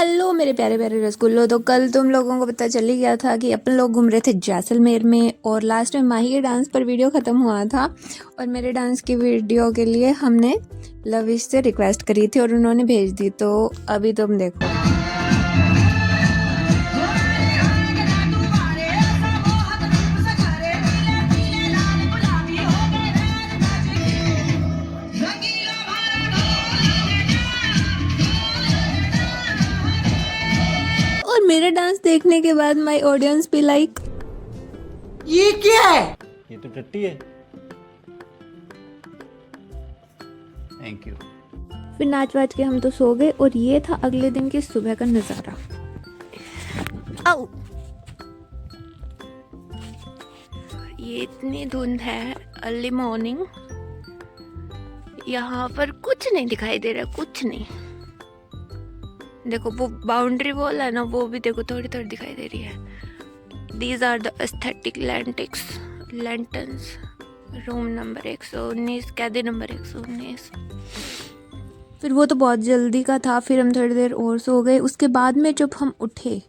Hello मेरे प्यारे प्यारे रसगुल्लो। तो कल तुम लोगों को पता चल ही गया था कि अपन लोग घूम रहे थे जैसलमेर में और लास्ट में माही के डांस पर वीडियो ख़त्म हुआ था और मेरे डांस की वीडियो के लिए हमने लविश से रिक्वेस्ट करी थी और उन्होंने भेज दी। तो अभी तुम देखो। और मेरा डांस देखने के बाद माय ऑडियंस भी लाइक, ये क्या है? ये तो टट्टी है। Thank you. फिर नाच वाच के हम तो सो गए और ये था अगले दिन की सुबह का नज़ारा। आओ, ये इतनी धुंध है अर्ली मॉर्निंग, यहाँ पर कुछ नहीं दिखाई दे रहा, कुछ नहीं। देखो वो बाउंड्री वॉल है ना, वो भी देखो थोड़ी थोड़ी दिखाई दे रही है। These are the aesthetic lanterns. Room number 119, कैदी नंबर 119। फिर वो तो बहुत जल्दी का था, फिर हम थोड़ी देर और सो गए। उसके बाद में जब हम उठे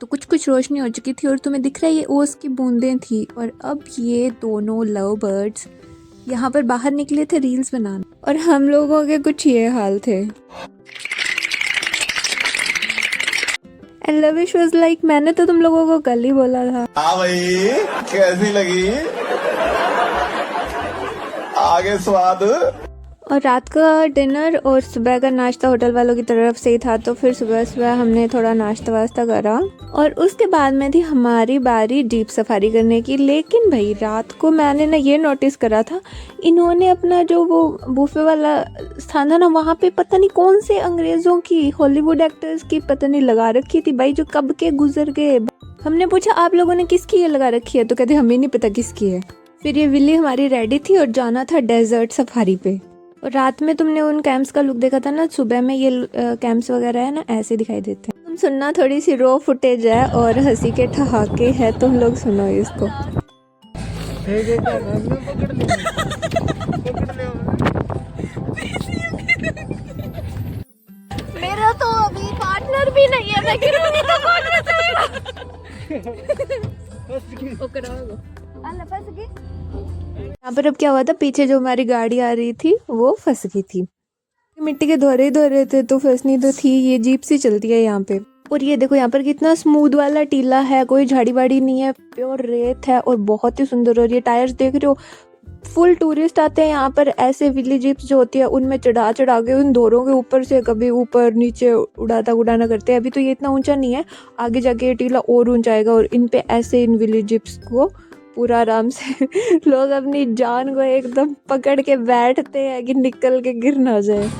तो कुछ कुछ रोशनी हो चुकी थी और तुम्हें दिख रहा है ये ओस की बूंदें थी। और अब ये दोनों लव बर्ड्स यहाँ पर बाहर निकले थे रील्स बनाने और हम लोगों के कुछ ये हाल थे। एंड लविश वाज लाइक, मैंने तो तुम लोगों को कल ही बोला था। हाँ भाई, कैसी लगी? आगे स्वाद। और रात का डिनर और सुबह का नाश्ता होटल वालों की तरफ से ही था, तो फिर सुबह सुबह हमने थोड़ा नाश्ता वास्ता करा और उसके बाद में थी हमारी बारी जीप सफारी करने की। लेकिन भाई रात को मैंने ना ये नोटिस करा था, इन्होंने अपना जो वो बुफे वाला स्थान था ना, वहाँ पे पता नहीं कौन से अंग्रेज़ों की हॉलीवुड एक्टर्स की पता नहीं लगा रखी थी भाई, जो कब के गुजर गए। हमने पूछा आप लोगों ने किसकी ये लगा रखी है, तो कहते हमें नहीं पता किसकी है। फिर ये विली हमारी रेडी थी और जाना था डेजर्ट सफारी पे। और रात में तुमने उन कैंप्स का लुक देखा था ना, सुबह में ये कैंप्स वगैरह है ना ऐसे दिखाई देते हैं। तुम सुनना, थोड़ी सी रो फुटेज है और हंसी के ठहाके है, तुम लोग सुनो इसको। मेरा तो अभी पार्टनर भी नहीं है, मैं गिरूंगी तो कौन बचाएगा? यहाँ पर अब क्या हुआ था, पीछे जो हमारी गाड़ी आ रही थी वो फंस गई थी। मिट्टी के धोरे ही धोरे थे तो फंसनी तो थी। ये जीप सी चलती है यहाँ पे। और ये देखो यहाँ पर कितना स्मूथ वाला टीला है, कोई झाड़ी वाड़ी नहीं है, प्योर रेत है और बहुत ही सुंदर। और ये टायर्स देख रहे हो, फुल टूरिस्ट आते हैं यहाँ पर। ऐसे विली जीप्स जो होती है उनमें चढ़ा चढ़ा के उन धोरों के ऊपर से कभी ऊपर नीचे उड़ाना करते हैं। अभी तो ये इतना ऊंचा नहीं है, आगे जाके ये टीला और ऊंचा आएगा और इन पे ऐसे इन विली जीप्स को पूरा आराम से लोग अपनी जान को एकदम पकड़ के बैठते हैं कि निकल के गिर ना जाए।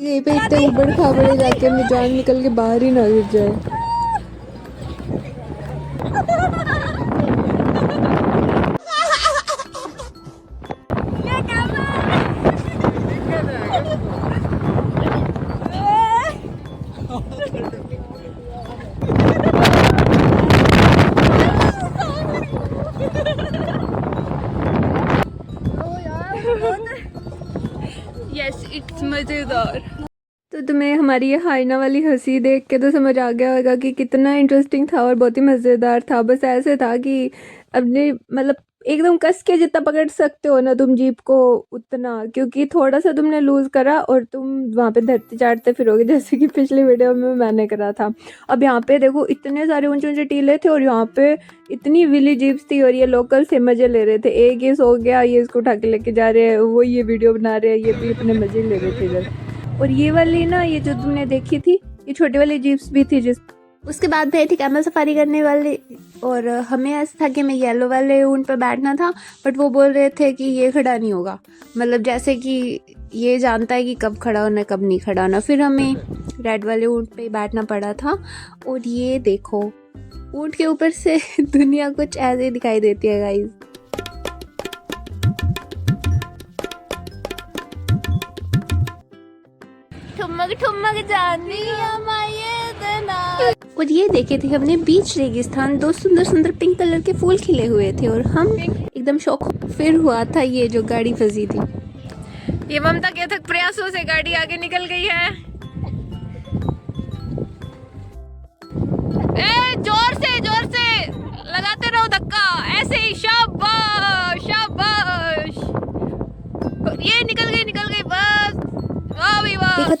यहीं पे इतने उबड़ खाबड़े जाके अपनी जान निकल के बाहर ही ना गिर जाए। यस, इट्स मजेदार। तो तुम्हें हमारी ये हाइना वाली हंसी देख के तो समझ आ गया होगा कि कितना इंटरेस्टिंग था और बहुत ही मज़ेदार था। बस ऐसे था कि अपने मतलब एकदम कस के जितना पकड़ सकते हो ना तुम जीप को उतना, क्योंकि थोड़ा सा तुमने लूज़ करा और तुम वहाँ पे धरती चाटते फिरोगे, जैसे कि पिछली वीडियो में मैंने करा था। अब यहाँ पे देखो इतने सारे ऊंचे ऊंचे टीले थे और यहाँ पे इतनी विली जीप्स थी और ये लोकल से मज़े ले रहे थे। एक ये सो गया, ये इसको उठा के लेके जा रहे हैं, वो ये वीडियो बना रहे हैं, ये भी अपने मज़े ले रहे थे इधर। और ये वाली ना, ये जो तुमने देखी थी, ये छोटी वाली जीप्स भी थी। जिस उसके बाद भाई थी कैमल सफारी करने वाली और हमें ऐसा था कि हमें येलो वाले ऊंट पर बैठना था, बट वो बोल रहे थे कि ये खड़ा नहीं होगा, मतलब जैसे कि ये जानता है कि कब खड़ा होना कब नहीं खड़ा होना। फिर हमें रेड वाले ऊंट पे बैठना पड़ा था। और ये देखो ऊंट के ऊपर से दुनिया कुछ ऐसे ही दिखाई देती है गाइस। ठुमक ठुमक जानी और ये देखे थे हमने बीच रेगिस्तान, दो सुंदर सुंदर पिंक कलर के फूल खिले हुए थे और हम एकदम शौक। फिर हुआ था ये जो गाड़ी फंसी थी। ये ममता के अथक प्रयासों से गाड़ी आगे निकल गई है।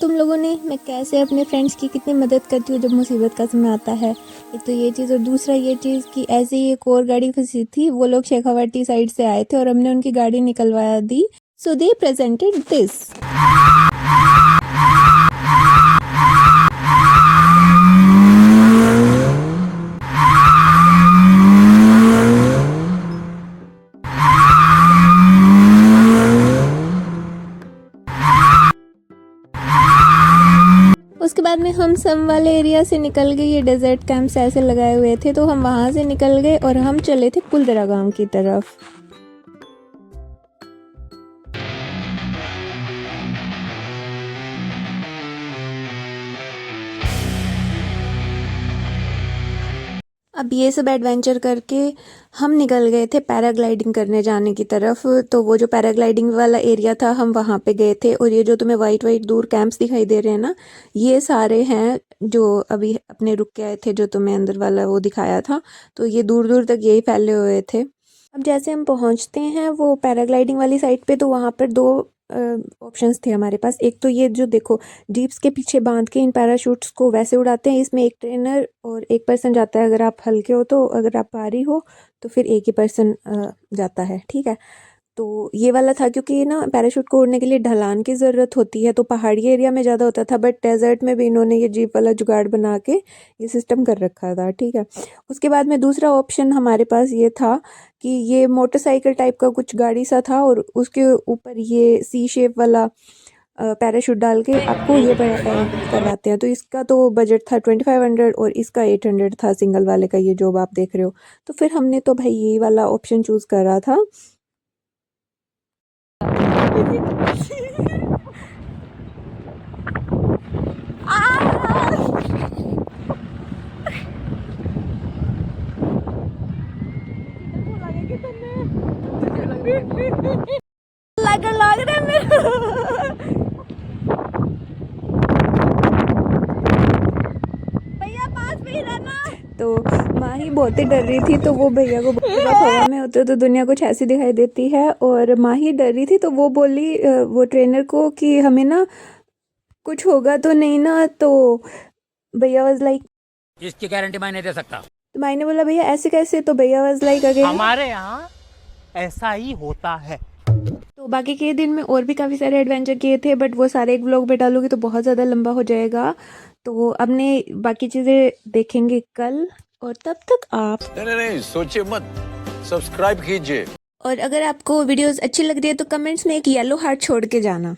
तुम लोगों ने मैं कैसे अपने फ्रेंड्स की कितनी मदद करती हूँ जब मुसीबत का समय आता है। एक तो ये चीज़, और दूसरा ये चीज़ कि ऐसे ही एक और गाड़ी फंसी थी, वो लोग शेखावाटी साइड से आए थे और हमने उनकी गाड़ी निकलवा दी। सो दे प्रेजेंटेड दिस। उसके बाद में हम सम वाले एरिया से निकल गए। ये डेजर्ट कैंप्स ऐसे लगाए हुए थे तो हम वहाँ से निकल गए और हम चले थे कुलदरा गांव की तरफ। अब ये सब एडवेंचर करके हम निकल गए थे पैराग्लाइडिंग करने जाने की तरफ। तो वो जो पैराग्लाइडिंग वाला एरिया था हम वहाँ पे गए थे। और ये जो तुम्हें वाइट वाइट दूर कैंप्स दिखाई दे रहे हैं ना, ये सारे हैं जो अभी अपने रुक के आए थे, जो तुम्हें अंदर वाला वो दिखाया था। तो ये दूर दूर तक यही फैले हुए थे। अब जैसे हम पहुँचते हैं वो पैराग्लाइडिंग वाली साइड पे, तो वहाँ पर दो ऑप्शंस थे हमारे पास। एक तो ये जो देखो जीप्स के पीछे बांध के इन पैराशूट्स को वैसे उड़ाते हैं, इसमें एक ट्रेनर और एक पर्सन जाता है। अगर आप हल्के हो तो, अगर आप भारी हो तो फिर एक ही पर्सन जाता है, ठीक है। तो ये वाला था, क्योंकि ना पैराशूट को उड़ने के लिए ढलान की ज़रूरत होती है, तो पहाड़ी एरिया में ज़्यादा होता था, बट डेजर्ट में भी इन्होंने ये जीप वाला जुगाड़ बना के ये सिस्टम कर रखा था, ठीक है। उसके बाद में दूसरा ऑप्शन हमारे पास ये था कि ये मोटरसाइकिल टाइप का कुछ गाड़ी सा था और उसके ऊपर ये सी शेप वाला पैराशूट डाल के आपको ये करवाते हैं। तो इसका तो बजट था 2500 और इसका 800 था सिंगल वाले का, ये जो आप देख रहे हो। तो फिर हमने तो भाई ये वाला ऑप्शन चूज़ करा था। लग रहा है मेरा। भैया पास में ही रहना। तो माही बहुत ही डर रही थी, तो वो भैया को हवा में होते तो दुनिया कुछ ऐसी दिखाई देती है, और माही डर रही थी तो वो बोली वो ट्रेनर को कि हमें ना कुछ होगा तो नहीं ना। तो भैया वाज लाइक, इसकी गारंटी मैं नहीं दे सकता। तो माही ने बोला भैया ऐसे कैसे, तो भैया वाज लाइक अगेन हमारे यहाँ ऐसा ही होता है। तो बाकी के दिन में और भी काफ़ी सारे एडवेंचर किए थे, बट वो सारे एक व्लॉग में डालूंगी तो बहुत ज़्यादा लंबा हो जाएगा। तो अब ने बाकी चीज़ें देखेंगे कल, और तब तक आप नहीं सोचिए मत, सब्सक्राइब कीजिए। और अगर आपको वीडियोस अच्छी लग रही है तो कमेंट्स में एक येलो हार्ट छोड़ के जाना।